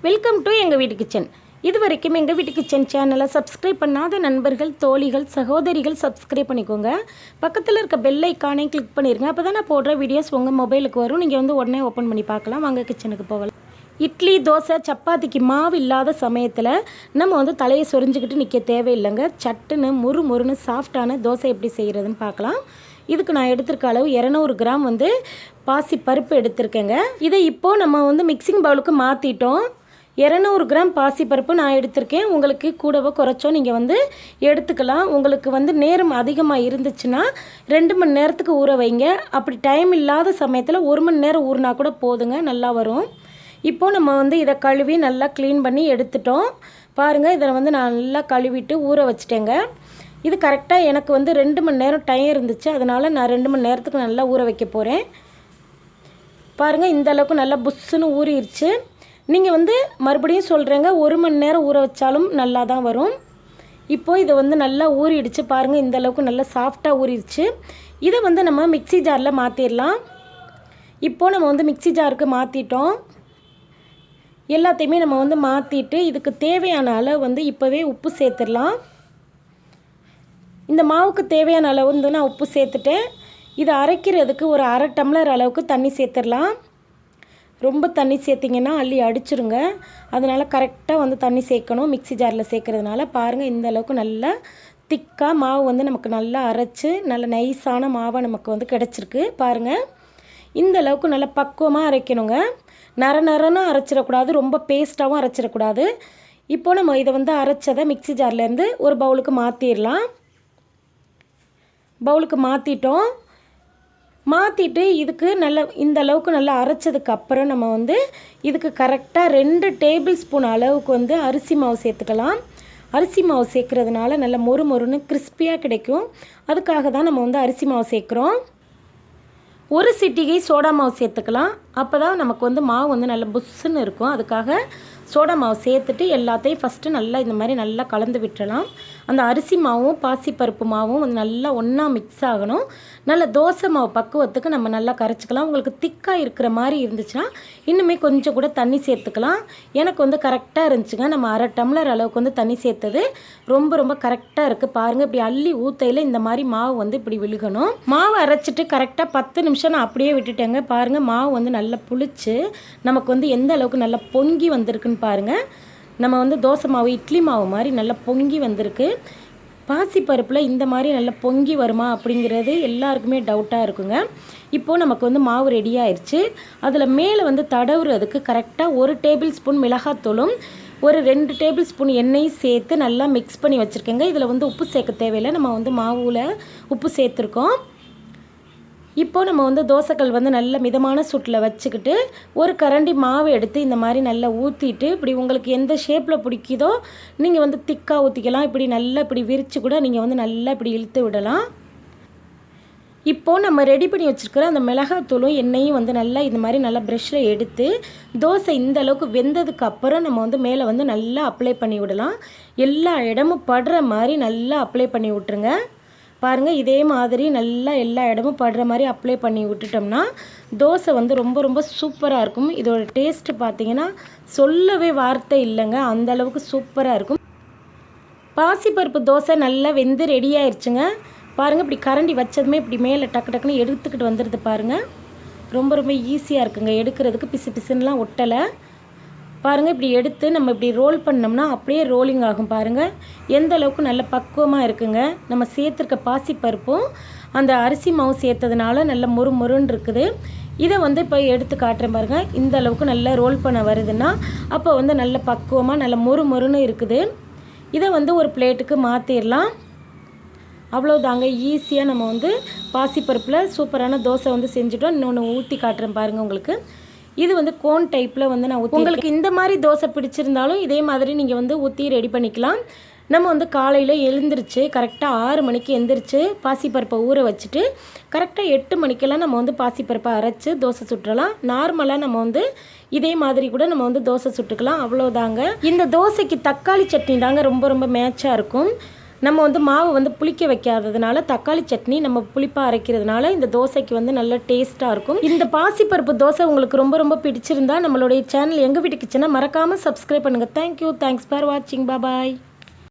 Welcome to எங்கள் வீட்டு kitchen. இது வரைக்கும் எங்கள் வீட்டு கிச்சன் சேனலை சப்ஸ்கிரைப் பண்ணாத நண்பர்கள், தோழிகள், சகோதரிகள் சப்ஸ்கிரைப் பண்ணிக்கோங்க. பக்கத்தில் இருக்க பெல் ஐக்கானே கிளிக் பண்ணிடுங்க. அப்போ தான் நான் போடுற வீடியோஸ் உங்கள் மொபைலுக்கு வரும். நீங்கள் வந்து உடனே ஓப்பன் பண்ணி பார்க்கலாம். வாங்க கிச்சனுக்கு போகலாம். இட்லி, தோசை, சப்பாத்திக்கு மாவு இல்லாத சமயத்தில் நம்ம வந்து தலையை சொரிஞ்சுக்கிட்டு நிற்க தேவையில்லைங்க. சட்டுன்னு முறுமுறுன்னு சாஃப்டான தோசை எப்படி செய்கிறதுன்னு பார்க்கலாம். இதுக்கு நான் எடுத்திருக்க அளவு 200 கிராம் வந்து பாசி பருப்பு எடுத்திருக்கேங்க. இதை இப்போது நம்ம வந்து மிக்சிங் பவுலுக்கு மாற்றிட்டோம். 200 கிராம் பாசி பருப்பு நான் எடுத்திருக்கேன். உங்களுக்கு கூடவோ குறைச்சோ நீங்கள் வந்து எடுத்துக்கலாம். உங்களுக்கு வந்து நேரம் அதிகமாக இருந்துச்சுன்னா 2 மணி நேரத்துக்கு ஊற வைங்க. அப்படி டைம் இல்லாத சமயத்தில் 1 மணி நேரம் ஊறினா கூட போதுங்க, நல்லா வரும். இப்போது நம்ம வந்து இதை கழுவி நல்லா க்ளீன் பண்ணி எடுத்துட்டோம். பாருங்கள், இதை வந்து நான் நல்லா கழுவிட்டு ஊற வச்சுட்டேங்க. இது கரெக்டாக எனக்கு வந்து 2 மணி நேரம் டைம் இருந்துச்சு. அதனால் நான் 2 மணி நேரத்துக்கு நல்லா ஊற வைக்க போகிறேன். பாருங்கள், இந்த அளவுக்கு நல்லா புஷ்ஷுன்னு ஊறிடுச்சு. நீங்கள் வந்து மறுபடியும் சொல்கிறேங்க, 1 மணி நேரம் ஊற வச்சாலும் நல்லா தான் வரும். இப்போது இதை வந்து நல்லா ஊறிடுச்சு. பாருங்கள், இந்த அளவுக்கு நல்லா சாஃப்டாக ஊறிடுச்சு. இதை வந்து நம்ம மிக்சி ஜாரில் மாற்றிடலாம். இப்போது நம்ம வந்து மிக்சி ஜாருக்கு மாற்றிட்டோம். எல்லாத்தையுமே நம்ம வந்து மாற்றிட்டு இதுக்கு தேவையான அளவு வந்து இப்போவே உப்பு சேர்த்துடலாம். இந்த மாவுக்கு தேவையான அளவு வந்து நான் உப்பு சேர்த்துட்டேன். இதை அரைக்கிறதுக்கு ஒரு 1/2 டம்ளர் அளவுக்கு தண்ணி சேர்த்துடலாம். ரொம்ப தண்ணி சேர்த்திங்கன்னா அள்ளி அடிச்சிருங்க. அதனால் கரெக்டாக வந்து தண்ணி சேர்க்கணும். மிக்சி ஜாரில் சேர்க்குறதுனால பாருங்கள், இந்த அளவுக்கு நல்லா திக்காக மாவு வந்து நமக்கு நல்லா அரைச்சி நல்ல நைஸான மாவாக நமக்கு வந்து கிடச்சிருக்கு. பாருங்கள், இந்த அளவுக்கு நல்லா பக்குவமாக அரைக்கணுங்க. நரன்னு அரைச்சிடக்கூடாது, ரொம்ப பேஸ்ட்டாகவும் அரைச்சிடக்கூடாது. இப்போது நம்ம இதை வந்து அரைச்சதை மிக்சி ஜார்லேருந்து ஒரு பவுலுக்கு மாற்றிடலாம். பவுலுக்கு மாற்றிட்டோம். மாற்றிட்டு இதுக்கு நல்ல இந்த அளவுக்கு நல்லா அரைச்சதுக்கப்புறம் நம்ம வந்து இதுக்கு கரெக்டாக 2 டேபிள் ஸ்பூன் அளவுக்கு வந்து அரிசி மாவு சேர்த்துக்கலாம். அரிசி மாவு சேர்க்குறதுனால நல்ல மொறுமொறுன்னு கிறிஸ்பியாக கிடைக்கும். அதுக்காக தான் நம்ம வந்து அரிசி மாவு சேர்க்குறோம். 1 சிட்டிகை சோடா மாவு சேர்த்துக்கலாம். அப்போ தான் நமக்கு வந்து மாவு வந்து நல்ல புஷ்ஷுன்னு இருக்கும். அதுக்காக சோடா மாவு சேர்த்துட்டு எல்லாத்தையும் ஃபஸ்ட்டு நல்லா இந்த மாதிரி நல்லா கலந்து விட்டுறலாம். அந்த அரிசி மாவும் பாசிப்பருப்பு மாவும் வந்து நல்லா ஒன்றா மிக்ஸ் ஆகணும். நல்ல தோசை மாவு பக்குவத்துக்கு நம்ம நல்லா கரைச்சிக்கலாம். உங்களுக்கு திக்காக இருக்கிற மாதிரி இருந்துச்சுன்னா இன்னுமே கொஞ்சம் கூட தண்ணி சேர்த்துக்கலாம். எனக்கு வந்து கரெக்டாக இருந்துச்சுங்க. நம்ம 1/2 டம்ளர் அளவுக்கு வந்து தண்ணி சேர்த்தது ரொம்ப கரெக்டாக இருக்குது. பாருங்கள், இப்படி அள்ளி ஊற்றையில் இந்த மாதிரி மாவு வந்து இப்படி விழுகணும். மாவு அரைச்சிட்டு கரெக்டாக 10 நிமிஷம் நான் அப்படியே விட்டுட்டேங்க. பாருங்கள், மாவு வந்து நல்லா புளிச்சு நமக்கு வந்து எந்த அளவுக்கு நல்லா பொங்கி வந்திருக்குன்னு பாருங்கள். நம்ம வந்து தோசை மாவு, இட்லி மாவு மாதிரி நல்லா பொங்கி வந்திருக்கு. பாசிப்பருப்பில் இந்த மாதிரி நல்லா பொங்கி வருமா அப்படிங்கிறது எல்லாருக்குமே டவுட்டாக இருக்குங்க. இப்போது நமக்கு வந்து மாவு ரெடி ஆயிடுச்சு. அதில் மேலே வந்து தடவுறதுக்கு கரெக்டாக 1 டேபிள் ஸ்பூன் மிளகாத்தூளும் ஒரு 2 டேபிள் ஸ்பூன் எண்ணெயும் சேர்த்து நல்லா மிக்ஸ் பண்ணி வச்சுருக்கேங்க. இதில் வந்து உப்பு சேர்க்க தேவையில்லை, நம்ம வந்து மாவில் உப்பு சேர்த்துருக்கோம். இப்போது நம்ம வந்து தோசைக்கல் வந்து நல்ல மிதமான சூட்டில் வச்சுக்கிட்டு ஒரு கரண்டி மாவு எடுத்து இந்த மாதிரி நல்லா ஊற்றிட்டு இப்படி உங்களுக்கு எந்த ஷேப்பில் பிடிக்குதோ நீங்கள் வந்து திக்காக ஊற்றிக்கலாம். இப்படி நல்லா இப்படி விரித்து கூட நீங்கள் வந்து நல்லா இப்படி இழுத்து விடலாம். இப்போது நம்ம ரெடி பண்ணி வச்சுருக்கிற அந்த மிளகாத்தூளும் எண்ணெயும் வந்து நல்லா இந்த மாதிரி நல்லா ப்ரெஷ்ஷில் எடுத்து தோசை இந்த அளவுக்கு வெந்ததுக்கு அப்புறம் நம்ம வந்து மேலே வந்து நல்லா அப்ளை பண்ணி விடலாம். எல்லா இடமும் படுற மாதிரி நல்லா அப்ளை பண்ணி விட்டுருங்க. பாருங்கள், இதே மாதிரி நல்லா எல்லா இடமும் படுற மாதிரி அப்ளை பண்ணி விட்டுட்டோம்னா தோசை வந்து ரொம்ப சூப்பராக இருக்கும். இதோட டேஸ்ட்டு பார்த்தீங்கன்னா சொல்லவே வார்த்தை இல்லைங்க, அந்த அளவுக்கு சூப்பராக இருக்கும். பாசிப்பருப்பு தோசை நல்லா வெந்து ரெடி ஆயிடுச்சுங்க. பாருங்கள், இப்படி கரண்டி வச்சதுமே இப்படி மேலே டக்குன்னு எடுத்துக்கிட்டு வந்துடுது. பாருங்கள், ரொம்ப ஈஸியாக இருக்குங்க எடுக்கிறதுக்கு. பிசுன்னுலாம் ஒட்டலை. பாருங்கள், இப்படி எடுத்து நம்ம இப்படி ரோல் பண்ணோம்னா அப்படியே ரோலிங் ஆகும். பாருங்கள், எந்த அளவுக்கு நல்ல பக்குவமாக இருக்குங்க. நம்ம சேர்த்துருக்க பாசிப்பருப்பும் அந்த அரிசி மாவு சேர்த்ததுனால நல்ல மொறுன்னு இருக்குது. இதை வந்து இப்போ எடுத்து காட்டுறேன் பாருங்கள். இந்த அளவுக்கு நல்லா ரோல் பண்ண வருதுன்னா அப்போ வந்து நல்ல பக்குவமாக நல்ல மொறுன்னு இருக்குது. இதை வந்து ஒரு பிளேட்டுக்கு மாற்றிடலாம். அவ்வளோதாங்க, ஈஸியாக நம்ம வந்து பாசிப்பருப்பில் சூப்பரான தோசை வந்து செஞ்சுட்டோம். இன்னொன்று ஊற்றி காட்டுறேன் பாருங்கள். உங்களுக்கு இது வந்து கோன் டைப்பில் வந்து நான் ஊற்றி, உங்களுக்கு இந்த மாதிரி தோசை பிடிச்சிருந்தாலும் இதே மாதிரி நீங்கள் வந்து ஊற்றி ரெடி பண்ணிக்கலாம். நம்ம வந்து காலையில் எழுந்திரிச்சு கரெக்டாக 6 மணிக்கு எழுந்திரிச்சு பாசிப்பருப்பை ஊற வச்சுட்டு கரெக்டாக 8 மணிக்கெல்லாம் நம்ம வந்து பாசிப்பருப்பை அரைச்சி தோசை சுட்டுறலாம். நார்மலாக நம்ம வந்து இதே மாதிரி கூட நம்ம வந்து தோசை சுட்டுக்கலாம். அவ்வளோதாங்க. இந்த தோசைக்கு தக்காளி சட்னி தாங்க ரொம்ப மேட்சாக இருக்கும். நம்ம வந்து மாவு வந்து புளிக்க வைக்காததுனால தக்காளி சட்னி நம்ம புளிப்பாக அரைக்கிறதுனால இந்த தோசைக்கு வந்து நல்ல டேஸ்ட்டாக இருக்கும். இந்த பாசிப்பருப்பு தோசை உங்களுக்கு ரொம்ப ரொம்ப பிடிச்சிருந்தா நம்மளுடைய சேனல் எங்கள் வீட்டு கிச்சனை மறக்காமல் சப்ஸ்கிரைப் பண்ணுங்கள். தேங்க்யூ, தேங்க்ஸ் ஃபார் வாட்சிங், பாய்.